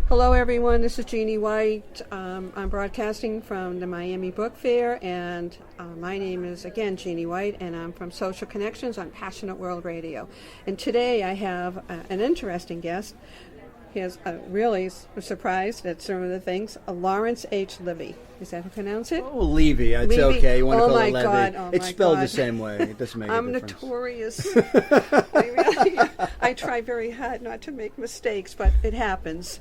Hello everyone, this is Jeanne White. I'm broadcasting from the Miami Book Fair, and my name is again Jeanne White, and I'm from Social Connections on Passionate World Radio. And today I have an interesting guest. He is really surprised at some of the things. Lawrence H. Levy. Is that how you pronounce it? Oh, Levy. It's Levy. okay. You want to Oh call my it Levy. God. Oh It's my spelled God. the same way. It doesn't make a I'm difference. notorious. I try very hard not to make mistakes, but it happens.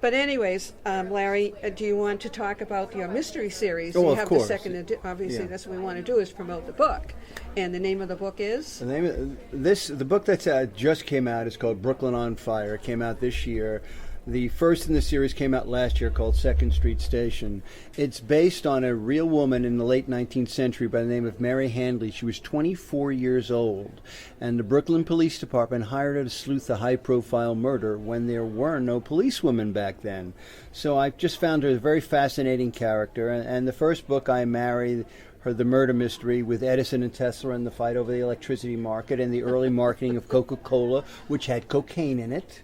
But anyways, Larry, do you want to talk about your mystery series? Oh, you of have course. The second obviously, Yeah. that's what we want to do is promote the book. And the name of the book is? The book that just came out is called Brooklyn on Fire. It came out this year. The first in the series came out last year, called Second Street Station. It's based on a real woman in the late 19th century by the name of Mary Handley. She was 24 years old, and the Brooklyn Police Department hired her to sleuth a high-profile murder when there were no policewomen back then. So I just found her a very fascinating character, and the first book I married her the murder mystery with Edison and Tesla and the fight over the electricity market and the early marketing of Coca-Cola, which had cocaine in it.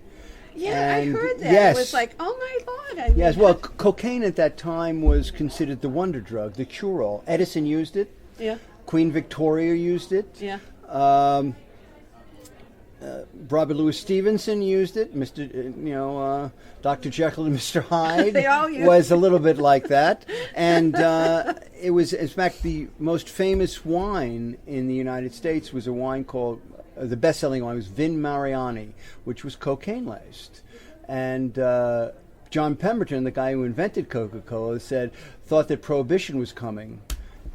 Yeah, And I heard that. yes. It was like, oh my Lord. Yes, well, cocaine at that time was considered the wonder drug, the cure-all. Edison used it. Yeah. Queen Victoria used it. Yeah. Robert Louis Stevenson used it. Dr. Jekyll and Mr. Hyde They all used was a little bit like that. And it was, in fact, the most famous wine in the United States was a wine called, the best-selling wine was Vin Mariani, which was cocaine-laced. And John Pemberton, the guy who invented Coca-Cola, thought that Prohibition was coming.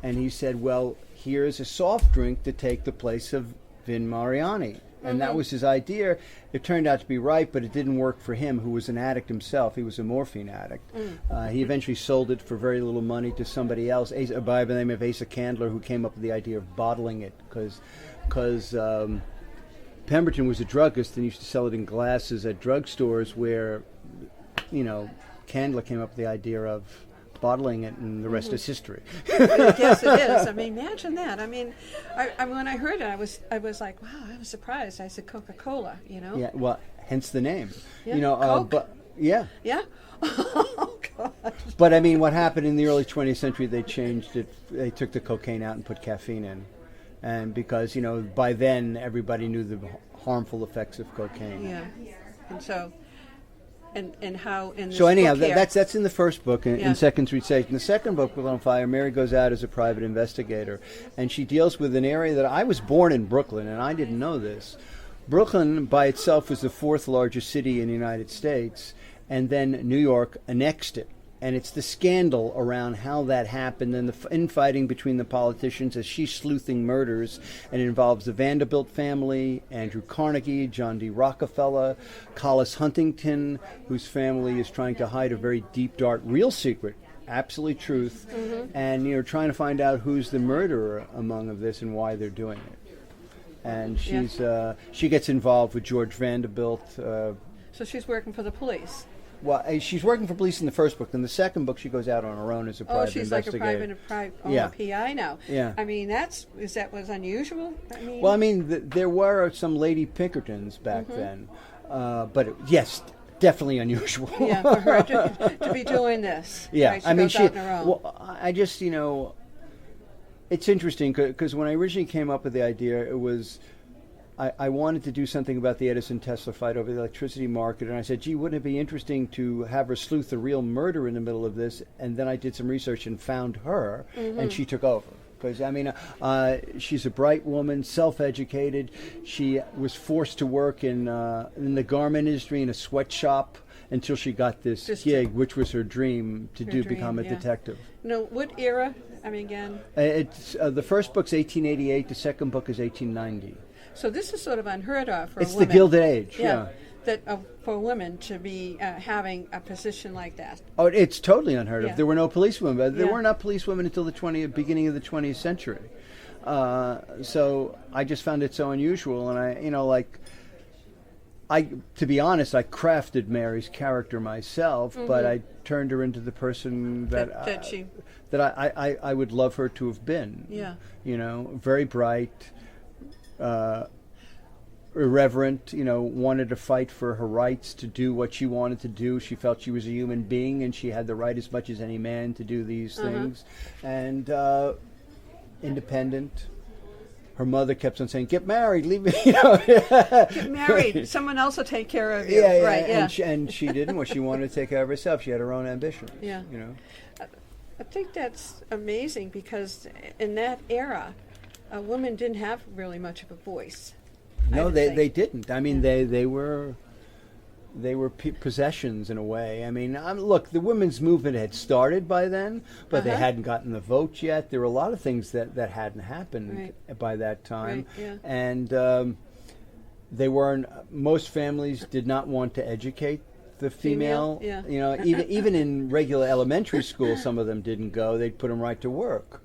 And he said, well, here's a soft drink to take the place of Vin Mariani. And that was his idea. It turned out to be right, but it didn't work for him, who was an addict himself. He was a morphine addict. He eventually sold it for very little money to somebody else, a guy by the name of Asa Candler, who came up with the idea of bottling it, because Pemberton was a druggist and used to sell it in glasses at drugstores, where, Candler came up with the idea of bottling it, and the rest is history. Yes, it is. I mean, imagine that. I mean, when I heard it, I was like, wow, I was surprised. I said Coca-Cola, Yeah, well, hence the name. Yeah, Coke. But yeah. Yeah? Oh, God. But I mean, what happened in the early 20th century, they changed it. They took the cocaine out and put caffeine in. And because, by then everybody knew the harmful effects of cocaine. Yeah. And so, and how in this So anyhow, book here, that's in the first book, in Second Street Station. The second book, Brooklyn on Fire, Mary goes out as a private investigator, and she deals with an area that I was born in Brooklyn, and I didn't know this. Brooklyn by itself was the fourth largest city in the United States, and then New York annexed it. And it's the scandal around how that happened and the infighting between the politicians as she's sleuthing murders. And it involves the Vanderbilt family, Andrew Carnegie, John D. Rockefeller, Collis Huntington, whose family is trying to hide a very deep, dark, real secret, absolute truth. And, trying to find out who's the murderer among of this and why they're doing it. And she gets involved with George Vanderbilt. So she's working for the police. Well, she's working for police in the first book. In the second book, she goes out on her own as a private investigator. Like a private PI now. Yeah. I mean, that was unusual. There were some Lady Pinkertons back then, but yes, definitely unusual. Yeah, for her to be doing this. Yeah, right? She goes out on her own. Well, I just it's interesting because when I originally came up with the idea, it was. I wanted to do something about the Edison-Tesla fight over the electricity market, and I said, gee, wouldn't it be interesting to have her sleuth the real murder in the middle of this? And then I did some research and found her, and she took over. Because, she's a bright woman, self-educated. She was forced to work in the garment industry in a sweatshop until she got this gig, which was her dream become a detective. What era? Again? It's the first book's 1888, the second book is 1890. So this is sort of unheard of for a woman. It's the Gilded Age, yeah. That for women to be having a position like that. Oh, it's totally unheard Yeah. of. There were no policewomen, but there were not policewomen until the beginning of the 20th century. So I just found it so unusual, and to be honest, I crafted Mary's character myself, but I turned her into the person that I would love her to have been. Yeah. Very bright. irreverent, wanted to fight for her rights to do what she wanted to do. She felt she was a human being and she had the right as much as any man to do these things. And independent. Her mother kept on saying, "Get married, leave me." Get married. Someone else will take care of you. Yeah, yeah. Right, yeah. And she didn't. Well, she wanted to take care of herself. She had her own ambitions. Yeah. I think that's amazing because in that era, a woman didn't have really much of a voice. No, they didn't. I mean, they were possessions in a way. I mean, look, the women's movement had started by then, but they hadn't gotten the vote yet. There were a lot of things that hadn't happened by that time. Right, yeah. And they weren't. Most families did not want to educate the female. Yeah. Even in regular elementary school, some of them didn't go. They'd put them right to work.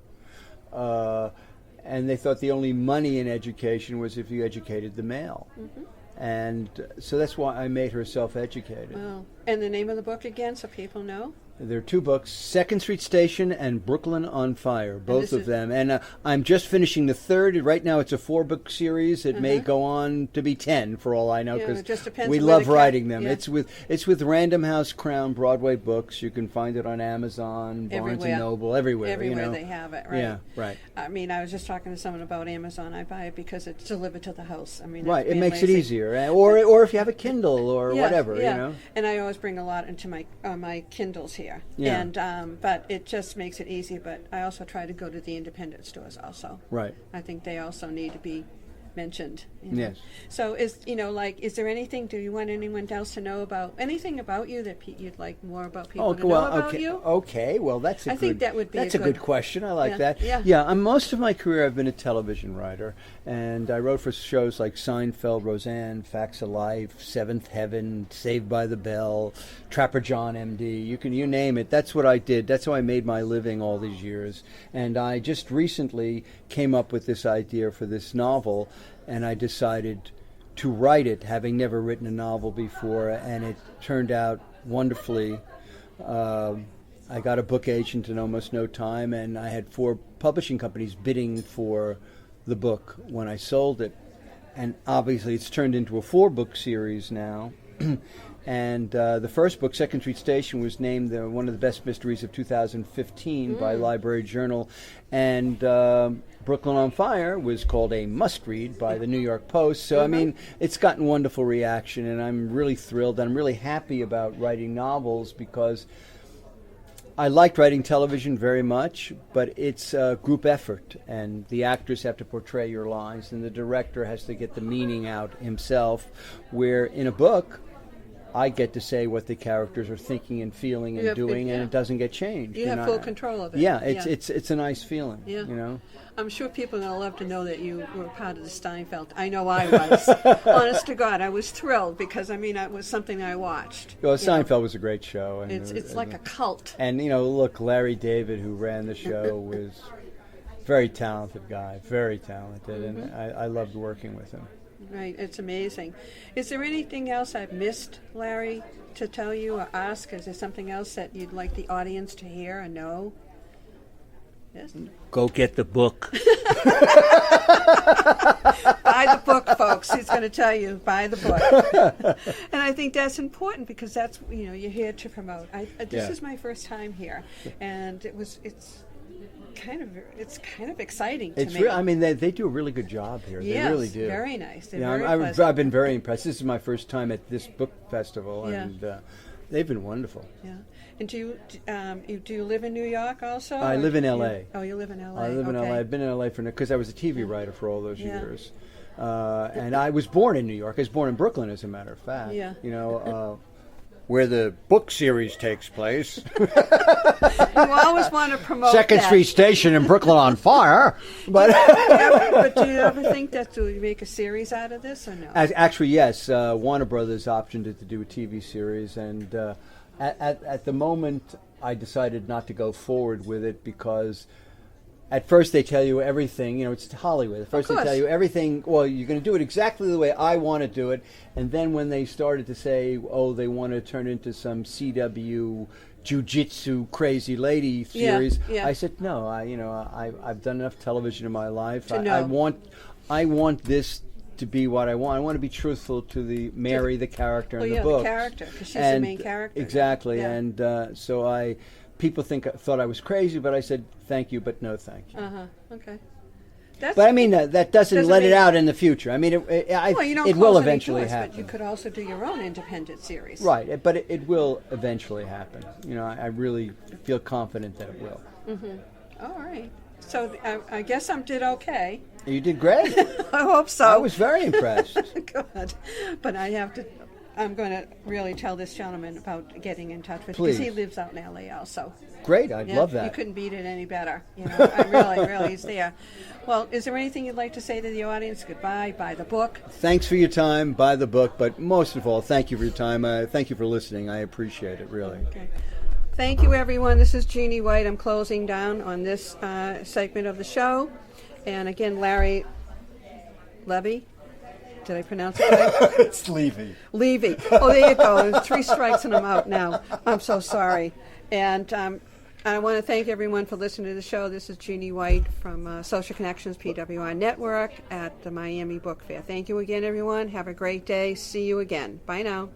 And they thought the only money in education was if you educated the male. Mm-hmm. And so that's why I made her self-educated. Wow. And the name of the book again, so people know? There are two books, Second Street Station and Brooklyn on Fire, both of them. And I'm just finishing the third. Right now it's a 4-book series. It may go on to be 10 for all I know, because we love writing them. Yeah. It's with Random House Crown Broadway Books. You can find it on Amazon, Barnes & Noble, everywhere. Everywhere they have it, right? Yeah, right. I mean, I was just talking to someone about Amazon. I buy it because it's delivered to the house. I mean, right, it makes it easier. Or if you have a Kindle or whatever, Yeah. And I always bring a lot into my Kindles here. Yeah. And but it just makes it easy. But I also try to go to the independent stores also. Right. I think they also need to be mentioned. Yes. So is there anything? Do you want anyone else to know about anything about you that you'd like more about people to know about you? Okay. Well, I think that would be. That's a good question. I like that. Yeah. Yeah. Most of my career, I've been a television writer, and I wrote for shows like Seinfeld, Roseanne, Facts of Life, Seventh Heaven, Saved by the Bell, Trapper John, M.D. You name it. That's what I did. That's how I made my living all these years. And I just recently came up with this idea for this novel. And I decided to write it, having never written a novel before, and it turned out wonderfully. I got a book agent in almost no time, and I had 4 publishing companies bidding for the book when I sold it. And obviously it's turned into a 4-book series now. And the first book, Second Street Station, was named one of the best mysteries of 2015 by Library Journal. And Brooklyn on Fire was called a must-read by the New York Post. So, I mean, it's gotten wonderful reaction, and I'm really thrilled. I'm really happy about writing novels because I liked writing television very much, but it's a group effort, and the actors have to portray your lines, and the director has to get the meaning out himself, where in a book, I get to say what the characters are thinking and feeling and doing, and it doesn't get changed. You have full control of it. Yeah, it's a nice feeling. Yeah. I'm sure people are going to love to know that you were part of the Steinfeld. I know I was. Honest to God, I was thrilled because, it was something I watched. Well, Steinfeld was a great show. And it's like a cult. And, look, Larry David, who ran the show, was a very talented guy, very talented, and I loved working with him. Right, it's amazing. Is there anything else I've missed, Larry, to tell you or ask? Is there something else that you'd like the audience to hear or know? Yes? Go get the book. Buy the book, folks. He's going to tell you, buy the book. And I think that's important because that's, you're here to promote. This is my first time here, and it's kind of exciting to me. They do a really good job here. Yes, they really do. Very nice. I've been very impressed. This is my first time at this book festival, and they've been wonderful. Yeah. And do you live in New York also? I live in L.A. Oh, you live in L.A. I live in L.A. I've been in L.A. because I was a TV writer for all those years, and I was born in New York. I was born in Brooklyn, as a matter of fact. Yeah. Where the book series takes place. You always want to promote Second Street Station and Brooklyn on Fire. But do you ever think that to make a series out of this or no? Actually, yes. Warner Brothers optioned it to do a TV series, and at the moment, I decided not to go forward with it because at first they tell you everything, it's Hollywood. At first they tell you everything, well, you're going to do it exactly the way I want to do it. And then when they started to say, they want to turn into some CW jiu-jitsu crazy lady series, I said, no, I've done enough television in my life. I want this to be what I want. I want to be truthful to the Mary, the character in the book. The character, because she's the main character. Exactly, Yeah. and so people thought I was crazy, but I said thank you, but no thank you. Okay. But I mean, that doesn't let it out in the future. I mean, it will eventually happen. But you could also do your own independent series. Right, but it will eventually happen. I really feel confident that it will. All right. So I guess I did okay. You did great. I hope so. I was very impressed. Good. But I'm going to really tell this gentleman about getting in touch with you, Please. because he lives out in LA also. Great, I'd love that. You couldn't beat it any better. I really, he's there. Well, is there anything you'd like to say to the audience? Goodbye, buy the book. Thanks for your time, buy the book, but most of all, thank you for your time. Thank you for listening. I appreciate it, really. Okay. Thank you, everyone. This is Jeanne White. I'm closing down on this segment of the show. And again, Levy. Did I pronounce it right? It's Levy. Levy. Oh, there you go. There's 3 strikes and I'm out now. I'm so sorry. And I want to thank everyone for listening to the show. This is Jeanne White from Social Connections PWI Network at the Miami Book Fair. Thank you again, everyone. Have a great day. See you again. Bye now.